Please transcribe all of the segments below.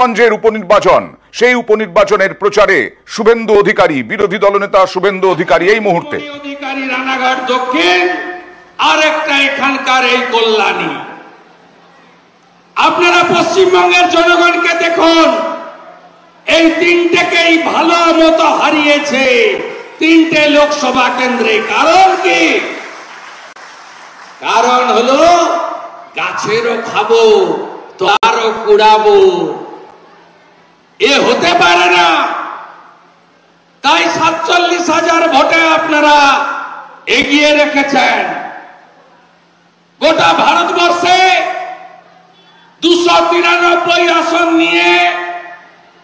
গঞ্জের উপনির্বাচন, সেই উপনির্বাচনের প্রচারে শুভেন্দু অধিকারী, বিরোধী দলনেতা শুভেন্দু অধিকারী এই মুহূর্তে। অধিকারী রানাঘাট দক্ষিণ, আর একটা এখানকার এই কল্যাণী। আপনারা পশ্চিমবঙ্গের জনগণকে দেখুন, এই তিনটেকেই ভালো মতো হারিয়েছে তিনটে লোকসভা কেন্দ্রে। কারণ কি? কারণ হলো গাছেরও খাবো তারও কুড়াবো, এ হতে পারে না। তাই 47,000 ভোটে আপনারা এগিয়ে রেখেছেন। গোটা ভারতবর্ষে 293 আসন নিয়ে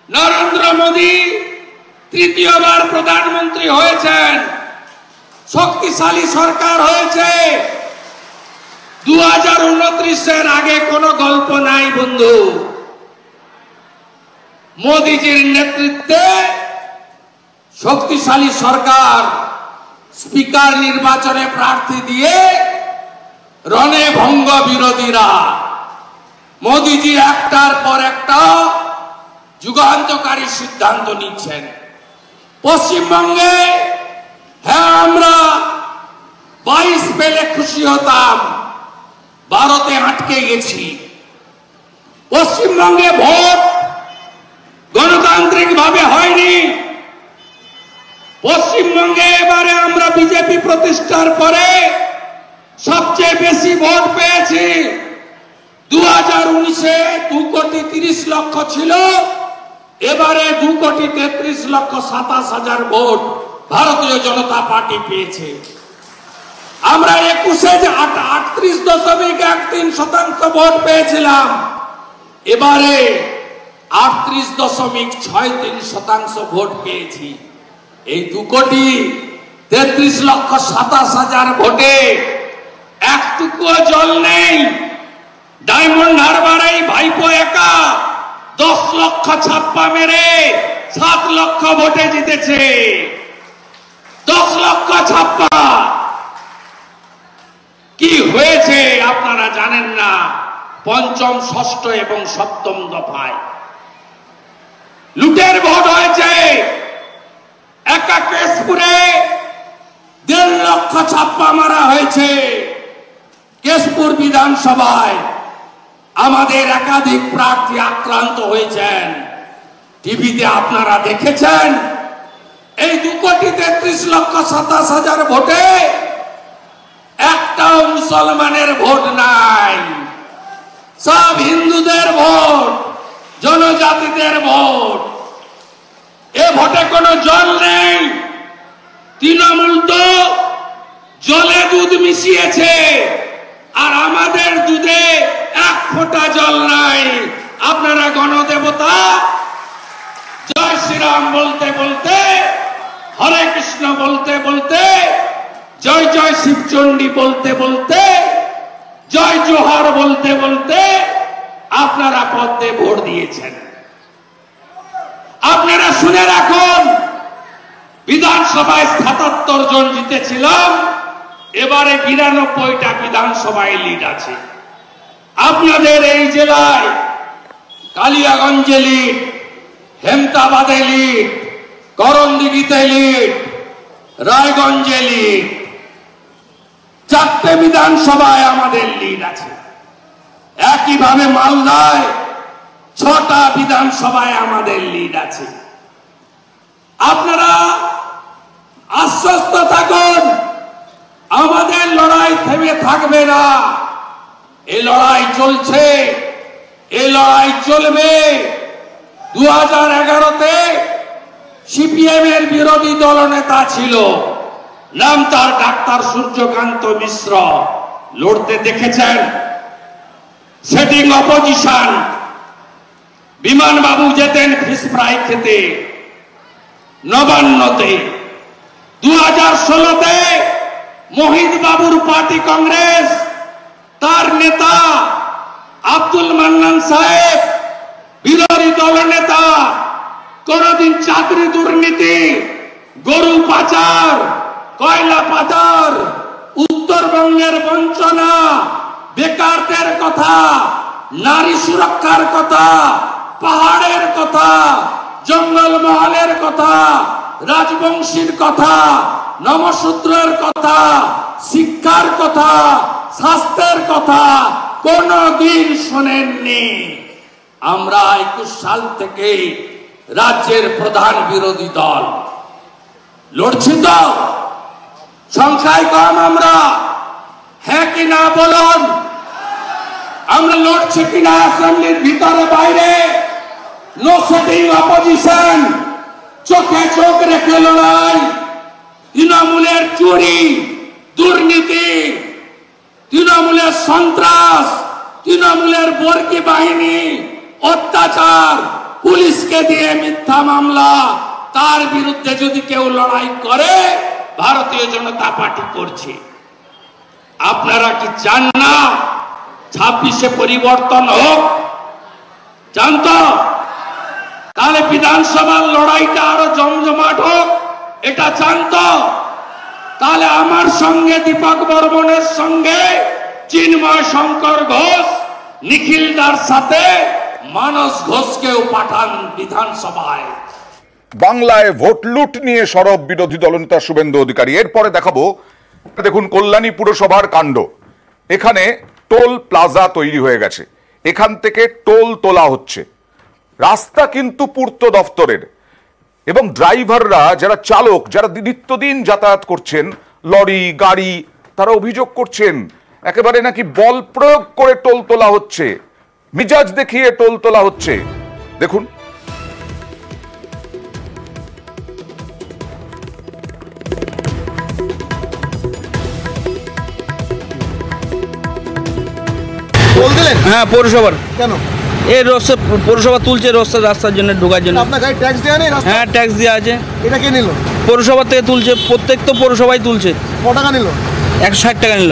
নরেন্দ্র মোদী তৃতীয়বার প্রধানমন্ত্রী হয়েছেন। শক্তিশালী সরকার হয়েছে। 2029-এর আগে কোনো গল্প নাই বন্ধু। মোদীজির নেতৃত্বে শক্তিশালী সরকার স্পিকার নির্বাচনে প্রার্থী দিয়ে রণে ভঙ্গ বিরোধীরা। মোদীজি একটার পর একটা যুগান্তকারী সিদ্ধান্ত নিচ্ছেন। পশ্চিমবঙ্গে হ্যাঁ, আমরা 22 পেলে খুশি হতাম, 12তে আটকে গেছি। পশ্চিমবঙ্গে ভোট গণতান্ত্রিক ভাবে হয়নি। পশ্চিমবঙ্গে এবারে আমরা বিজেপি প্রতিষ্ঠার পরে সবচেয়ে বেশি ভোট পেয়েছি। 2019-এ 2,30,00,000 ছিল, এবারে 2,33,27,000 ভোট ভারতীয় জনতা পার্টি পেয়েছে। আমরা 21-এ 38.13% ভোট পেয়েছিলাম, এবারে 38.63% ভোট পেয়েছি। এই 2,33,27,000 ভোটে একটুকুও জল নেই। ডায়মন্ড হারবার এই ভাইপো একা 10 লক্ষ ছাপ্পা মেরে 7 লক্ষ ভোটে জিতেছে। 10 লক্ষ ছাপ্পা। কি হয়েছে আপনারা জানেন না। পঞ্চম, ষষ্ঠ এবং সপ্তম দফায় লুটের ভোট হয়েছে। একা কেশপুরে 1.5 লক্ষ ছাপ্পা মারা হয়েছে। কেশপুর বিধানসভায় আমাদের একাধিক প্রার্থী আক্রান্ত হয়েছেন। টিভিতে আপনারা দেখেছেন। এই 2,33,27,000 ভোটে একটাও মুসলমানের ভোট নাই। সব হিন্দুদের ভোট, জনজাতিদের ভোট। এ ভোটে কোনো জল নেই। তৃণমূল তো জলে দুধ মিশিয়েছে, আর আমাদের দুধে 1 ফোঁটা জল নাই। আপনারা গণদেবতা জয় শ্রীরাম বলতে বলতে, হরে কৃষ্ণ বলতে বলতে, জয় জয় শিবচণ্ডী বলতে বলতে, জয় জোহার বলতে বলতে আপনারা পদ্মে ভোট দিয়েছেন। আপনারা শুনে রাখুন, বিধানসভায় 77 জন জিতেছিলাম, এবারে 92টা বিধানসভায় লিড আছে। আপনাদের এই জেলায় কালিয়াগঞ্জে লিড, হেমতাবাদে লিড, করণদিঘিতে লিড, রায়গঞ্জে লিড। 4টে বিধানসভায় আমাদের লিড আছে। একইভাবে মালদায় 6টা বিধানসভায় আমাদের লিড আছে। আপনারা আশ্বস্ত থাকুন, আমাদের লড়াই থেমে থাকবে না। এই লড়াই চলছে, এই লড়াই চলবে। 2011-তে সিপিএম এর বিরোধী দলনেতা ছিল, নাম তার ডাক্তার সূর্যকান্ত মিশ্র। লড়তে দেখেছেন। Setting opposition. বিমান বাবু যেতেন ফিশ ফ্রাই খেতে নবান্নতে। 2016-তে মোহিত বাবুর পার্টি কংগ্রেস, তার নেতা আব্দুল মান্নান সাহেব বিরোধী দলনেতা। কোনদিন চাকরি দুর্নীতি, গরু পাচার, কয়লা পাচার, উত্তরবঙ্গের বঞ্চনা, বেকারদের কথা, নারী সুরক্ষার কথা, পাহাড়ের কথা, জঙ্গলমহলের কথা, রাজবংশীর কথা, নমশূদ্রের কথা, শিক্ষার কথা, স্বাস্থ্যের কথা কোনদিন শোনেননি। আমরা 21 সাল থেকে রাজ্যের প্রধান বিরোধী দল লড়ছি, তো সংখ্যায় কম আমরা, হ্যাঁ কি না বলুন? আমরা লড়ছি কিনা অ্যাসেম্বলির ভিতরে বাইরে? নো সেটিং অপোজিশন, চোখে চোখ রেখে লড়াই। তৃণমূলের চুরি, দুর্নীতি, তৃণমূলের সন্ত্রাস, তৃণমূলের বর্গী বাহিনী, অত্যাচার, পুলিশকে দিয়ে মিথ্যা মামলা, তার বিরুদ্ধে যদি কেউ লড়াই করে, ভারতীয় জনতা পার্টি করছে। আপনারা কি চান না 26-এ পরিবর্তন হোক? চান তো? তাহলে বিধানসভার লড়াইটা আরো জমজমাট হোক, এটা চান তো? তাহলে আমার সঙ্গে দীপক বর্মনের সঙ্গে চিন্ময় শঙ্কর ঘোষ, নিখিল দার সাথে মানস ঘোষকেও পাঠান বিধানসভায়। বাংলায় ভোট লুট নিয়ে সরব বিরোধী দলনেতা শুভেন্দু অধিকারী। এরপরে দেখাবো, দেখুন কল্যাণী পুরসভার কাণ্ড। এখানে টোল প্লাজা তৈরি হয়ে গেছে, এখান থেকে টোল তোলা হচ্ছে। রাস্তা কিন্তু পূর্ত দফতরের, এবং ড্রাইভাররা, যারা চালক, যারা নিত্যদিন যাতায়াত করছেন, লরি গাড়ি, তারা অভিযোগ করছেন একেবারে নাকি বল প্রয়োগ করে টোল তোলা হচ্ছে, মিজাজ দেখিয়ে টোল তোলা হচ্ছে। দেখুন, হ্যাঁ পৌরসভার। কেন? এই রাস্তা পৌরসভা তুলছে রাস্তার জন্য, ঢোকার জন্য। আপনার গাড়ি ট্যাক্স দেওয়া নেই? হ্যাঁ ট্যাক্স দেওয়া আছে। এটা কে নিল? পৌরসভা থেকে তুলছে, প্রত্যেক তো পৌরসভায় তুলছে। ক টাকা নিল? 160 টাকা নিল।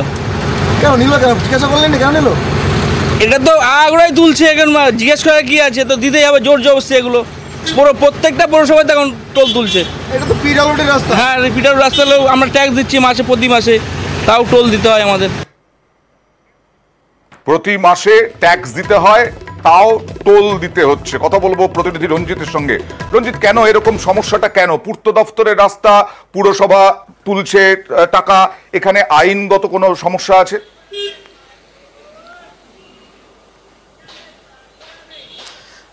কেন নিল? কেন জিজ্ঞাসা করলেন? কেন নিল? এটা তো আগ্রহী তুলছে, এখন জিজ্ঞেস করার কি আছে, তো দিতে যাবে জোর জবরদস্তি। এগুলো প্রত্যেকটা পৌরসভায় এখন টোল তুলছে। এটা তো পিডব্লিউডি রাস্তা। হ্যাঁ পিডব্লিউডি রাস্তা, আমরা ট্যাক্স দিচ্ছি মাসে, প্রতি মাসে, তাও টোল দিতে হয় আমাদের। প্রতি মাসে ট্যাক্স দিতে হয়, তাও টোল দিতে হচ্ছে। কথা বলবো প্রতিনিধি রঞ্জিতের সঙ্গে। রঞ্জিত, কেন এরকম সমস্যাটা? কেন পূর্ত দফতরের রাস্তা পুরসভা তুলছে টাকা, এখানে আইনগত কোনো সমস্যা আছে?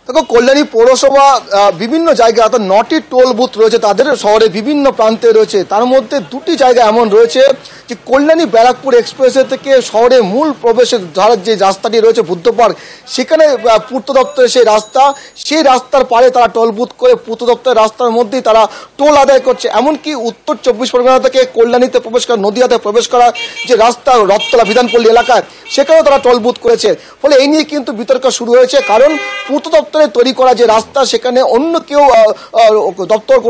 দেখো, কল্যাণী পৌরসভা বিভিন্ন জায়গায়, অর্থাৎ 9টি টোল বুথ রয়েছে তাদের শহরে বিভিন্ন প্রান্তে রয়েছে। তার মধ্যে 2টি জায়গা এমন রয়েছে যে কল্যাণী ব্যারাকপুর এক্সপ্রেসওয়ে থেকে শহরে মূল প্রবেশের ধারার যে রাস্তাটি রয়েছে বুদ্ধ পার্ক, সেখানে পূর্ত দপ্তরের সেই রাস্তার পারে তারা টোল বুথ করে পূর্ত দপ্তরের রাস্তার মধ্যেই তারা টোল আদায় করছে। এমনকি উত্তর 24 পরগনা থেকে কল্যাণীতে প্রবেশ করা, নদিয়াতে প্রবেশ করা যে রাস্তা রথতলা বিধানপল্লী এলাকায়, সেখানেও তারা টোল বুথ করেছে। ফলে এই নিয়ে কিন্তু বিতর্ক শুরু হয়েছে, কারণ পূর্ত দপ্তরে তৈরি করা যে রাস্তা, সেখানে অন্য কেউ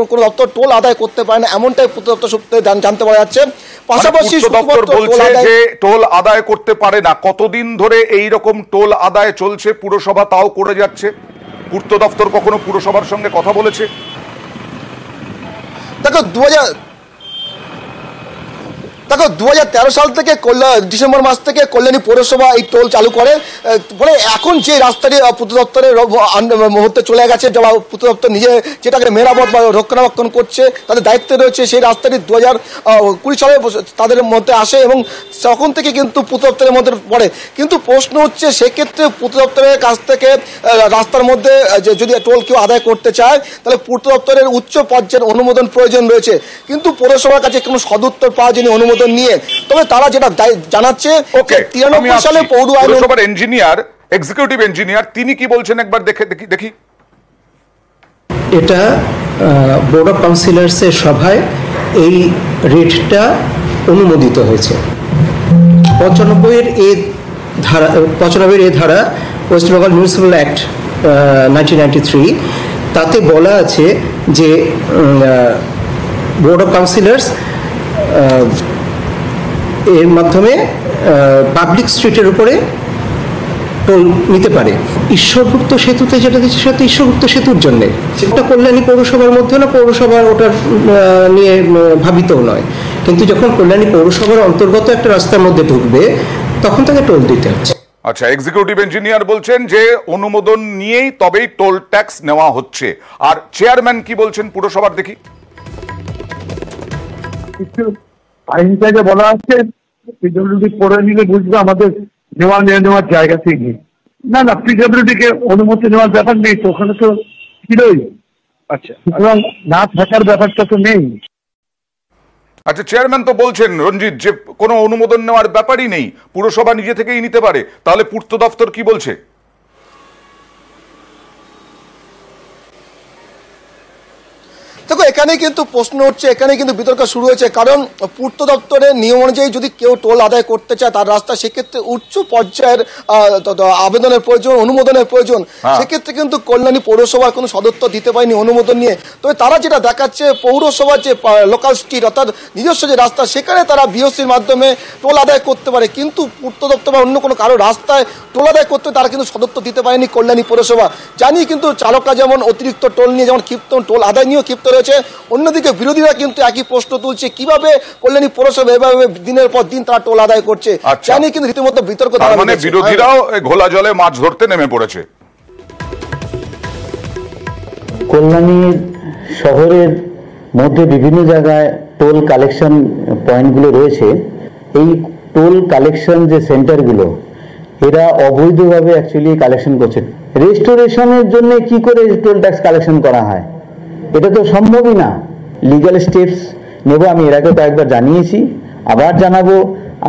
কোনো দপ্তর টোল আদায় করতে পারে না, এমনটাই পূর্ত দপ্তর সূত্রে জানতে পারা যাচ্ছে। পাশাপাশি বলছে যে টোল আদায় করতে পারে না। কতদিন ধরে এই রকম টোল আদায় চলছে? পুরসভা তাও করে যাচ্ছে। পূর্ত দপ্তর কখনো পুরসভার সঙ্গে কথা বলেছে? দেখো 2013 সাল থেকে ডিসেম্বর মাস থেকে কল্যাণী পৌরসভা এই টোল চালু করে। বলে এখন যে রাস্তাটি পূর্ত দপ্তরের মুহূর্তে চলে গেছে, পূর্ত দপ্তর নিজে যেটাকে মেরামত বা রক্ষণাবেক্ষণ করছে, তাদের দায়িত্বে রয়েছে, সেই রাস্তাটি 2020 সালে তাদের মধ্যে আসে এবং তখন থেকে কিন্তু পূর্ত দপ্তরের মধ্যে পড়ে। কিন্তু প্রশ্ন হচ্ছে, সেক্ষেত্রে পূর্ত দপ্তরের কাছ থেকে রাস্তার মধ্যে যদি টোল কেউ আদায় করতে চায়, তাহলে পূর্ত দপ্তরের উচ্চ পর্যায়ের অনুমোদন প্রয়োজন রয়েছে। কিন্তু পৌরসভার কাছে কোনো সদুত্তর পাওয়া যায়নি অনুমোদন নিয়ে। তবে তারা যেটা জানাচ্ছে, 93 সালে পৌরসভার ইঞ্জিনিয়ার, এক্সিকিউটিভ ইঞ্জিনিয়ার, তিনি কি বলছেন একবার দেখি। এটা বোর্ড অফ কাউন্সিলর্সের সভায় এই রেটটা অনুমোদিত হয়েছে। 95 এর ধারা ওয়েস্ট বেঙ্গল মিউনিসিপ্যাল অ্যাক্ট 1993, তাতে বলা আছে যে বোর্ড অফ কাউন্সিলর্স এর মাধ্যমে পাবলিক স্ট্রিটের উপরে টোল নিতে পারে। ঈশ্বরগুপ্ত সেতুতে যেটা দিচ্ছে, সেটা ঈশ্বরগুপ্ত সেতুর জন্যে, সেটা কল্যাণী পৌরসভার মধ্যে না, পৌরসভার ওটার নিয়ে ভাবিতও নয়। কিন্তু যখন কল্যাণী পৌরসভার অন্তর্গত একটা রাস্তার মধ্যে ঢুকবে, তখন তাকে টোল দিতে হচ্ছে। আচ্ছা, এক্সিকিউটিভ ইঞ্জিনিয়ার বলছেন যে অনুমোদন নিয়েই তবেই টোল ট্যাক্স নেওয়া হচ্ছে। আর চেয়ারম্যান কি বলছেন পুরসভার, দেখি। কিছু আইনটাকে বলা হচ্ছে পিডব্লিউডি পড়ে নিলে বুঝবে আমাদের নেওয়ার জায়গা থেকে না পিডব্লিউডি কে অনুমতি নেওয়ার ব্যাপার নেই তো, ওখানে তো ছিলই। আচ্ছা, সুতরাং না থাকার ব্যাপারটা তো নেই। আচ্ছা, চেয়ারম্যান তো বলছেন রঞ্জিত যে কোনো অনুমোদন নেওয়ার ব্যাপারই নেই, পুরসভা নিজে থেকেই নিতে পারে। তাহলে পূর্ত দপ্তর কি বলছে? দেখো, এখানে কিন্তু প্রশ্ন হচ্ছে, এখানে কিন্তু বিতর্ক শুরু হয়েছে। কারণ পূর্ত দপ্তরের নিয়ম অনুযায়ী যদি কেউ টোল আদায় করতে চায় তার রাস্তা, সেক্ষেত্রে উচ্চ পর্যায়ের আবেদনের প্রয়োজন, অনুমোদনের প্রয়োজন। সেক্ষেত্রে কিন্তু কল্যাণী পৌরসভার কোনো সদস্য দিতে পারেনি অনুমোদন নিয়ে। তবে তারা যেটা দেখাচ্ছে, পৌরসভার যে লোকাল স্ট্রিট অর্থাৎ নিজস্ব যে রাস্তা, সেখানে তারা বিওসির মাধ্যমে টোল আদায় করতে পারে। কিন্তু পূর্ত দপ্তর বা অন্য কোনো কারো রাস্তায় টোল আদায় করতে তারা কিন্তু সদস্য দিতে পারেনি কল্যাণী পৌরসভা। জানি কিন্তু চালকরা যেমন অতিরিক্ত টোল নিয়ে যেমন ক্ষিপ্ত, টোল আদায় নিয়েও ক্ষিপ্ত রয়েছে। অন্যদিকে বিরোধীরা কিন্তু একই প্রশ্ন তুলছে, কিভাবে কল্যাণী পৌরসভা এভাবে দিনের পর দিন তারা টোল আদায় করছে। জানি কিন্তু রীতিমতো বিতর্ক। মানে বিরোধীরাও ঘোলা জলে মাছ ধরতে নেমে পড়েছে। কল্যাণী শহরের মধ্যে বিভিন্ন জায়গায় টোল কালেকশন পয়েন্টগুলো রয়েছে। এই টোল কালেকশন যে সেন্টারগুলো, এরা অবৈধভাবে অ্যাকচুয়ালি কালেকশন করছে। রেস্টোরেশনের জন্য কি করে টোল ট্যাক্স কালেকশন করা হয়, এটা তো সম্ভবই না। লিগ্যাল স্টেপস নেব, আমি এর আগে কয়েকবার জানিয়েছি, আবার জানাবো।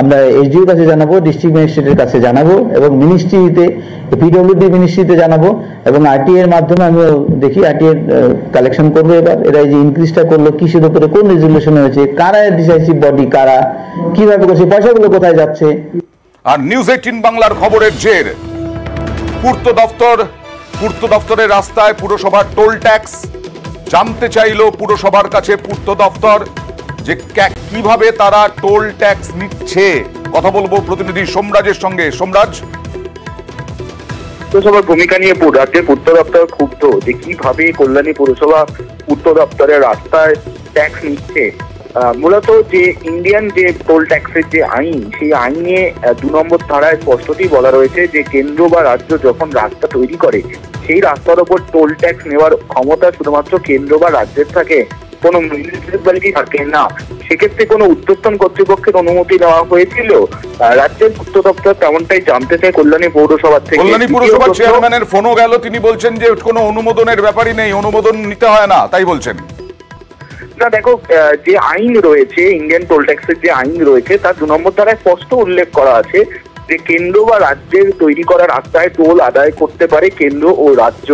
আমরা এসডিওর কাছে জানাবো, ডিস্ট্রিক্ট ম্যাজিস্ট্রেটের কাছে জানাবো, এবং মিনিস্ট্রিতে, পিডব্লিউডি মিনিস্ট্রিতে জানাবো, এবং আরটিএ এর মাধ্যমে আমিও দেখি আরটিএ কালেকশন করবো। এবার এরা যে ইনক্রিজটা করলো, কিসের উপরে, কোন রেজুলেশন হয়েছে, কারা ডিসাইসিভ বডি, কারা কিভাবে করছে, পয়সাগুলো কোথায় যাচ্ছে। আর নিউজ 18 বাংলার খবরের জের, পূর্ত দপ্তরের রাস্তায় পুরসভার টোল ট্যাক্স জানতে চাইল পুরসভার কাছে পূর্ত দপ্তর যে কিভাবে তারা টোল ট্যাক্স নিচ্ছে। কথা বলবো প্রতিনিধি সোমরাজের সঙ্গে। সোমরাজ, পুরসভার ভূমিকা নিয়ে রাজ্যের পূর্ত দপ্তর ক্ষুব্ধ যে কিভাবে কল্যাণী পুরসভা পূর্ত দপ্তরের রাস্তায় ট্যাক্স নিচ্ছে। মূলত যে ইন্ডিয়ান যে টোল ট্যাক্সের যে আইন, সেই আইনে 2 নম্বর ধারায় স্পষ্টতই বলা রয়েছে যে কেন্দ্র বা রাজ্য যখন রাস্তা তৈরি করে, সেই রাস্তার ওপর টোল ট্যাক্স নেওয়ার ক্ষমতা শুধুমাত্র কেন্দ্র বা রাজ্যের থাকে, কোনো মিউনিসিপ্যালিটি থাকে না। সেক্ষেত্রে কোনো ঊর্ধ্বতন কর্তৃপক্ষের অনুমতি নেওয়া হয়েছিল। রাজ্যের পূর্ত দপ্তর তেমনটাই জানতে চায় কল্যাণী পৌরসভার থেকে। কল্যাণী পৌরসভার চেয়ারম্যানের ফোনও গেল, তিনি বলছেন যে কোনো অনুমোদনের ব্যাপারই নেই, অনুমোদন নিতে হয় না, তাই বলছেন। না দেখো, যে আইন রয়েছে, ইন্ডিয়ান টোল ট্যাক্সের যে আইন রয়েছে, তার 2 নম্বর ধারায় স্পষ্ট উল্লেখ করা আছে যে কেন্দ্র বা রাজ্যের তৈরি করা রাস্তায় টোল আদায় করতে পারে কেন্দ্র ও রাজ্য,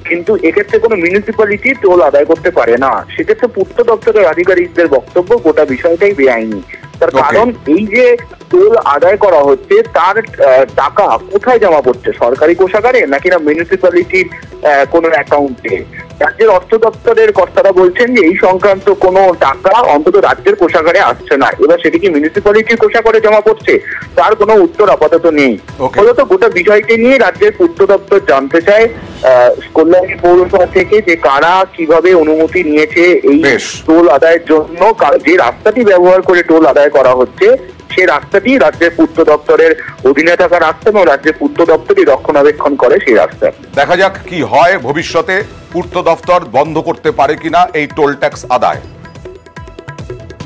কিন্তু এক্ষেত্রে কোনো মিউনিসিপ্যালিটি টোল আদায় করতে পারে না। সেক্ষেত্রে পূর্ত দপ্তরের আধিকারিকদের বক্তব্য গোটা বিষয়টাই বেআইনি। তার কারণ এই যে টোল আদায় করা হচ্ছে, তার টাকা কোথায় জমা পড়ছে, সরকারি কোষাগারে নাকি না মিউনিসিপ্যালিটির কোনো অ্যাকাউন্টে। রাজ্যের অর্থ দপ্তরের কর্তারা বলছেন যে এই সংক্রান্ত কোনো টাকা অন্তত রাজ্যের কোষাগারে আসছে না। এবার সেটি কি মিউনিসিপ্যালিটির কোষাগারে জমা পড়ছে, তার কোনো উত্তর আপাতত নেই। ফলত গোটা বিষয়টি নিয়ে রাজ্যের পূর্ত দপ্তর জানতে চায় কল্যাণী পৌরসভা থেকে যে কারা কিভাবে অনুমতি নিয়েছে এই টোল আদায়ের জন্য। যে রাস্তাটি ব্যবহার করে টোল আদায় করা হচ্ছে, সেই রাস্তাটি রাজ্যের পূর্ত দপ্তরের অধীনে থাকা রাস্তা, এবং রাজ্যের পূর্ত দপ্তরই রক্ষণাবেক্ষণ করে সেই রাস্তা। দেখা যাক কি হয় ভবিষ্যতে, পূর্ত দপ্তর বন্ধ করতে পারে কিনা এই টোল ট্যাক্স আদায়।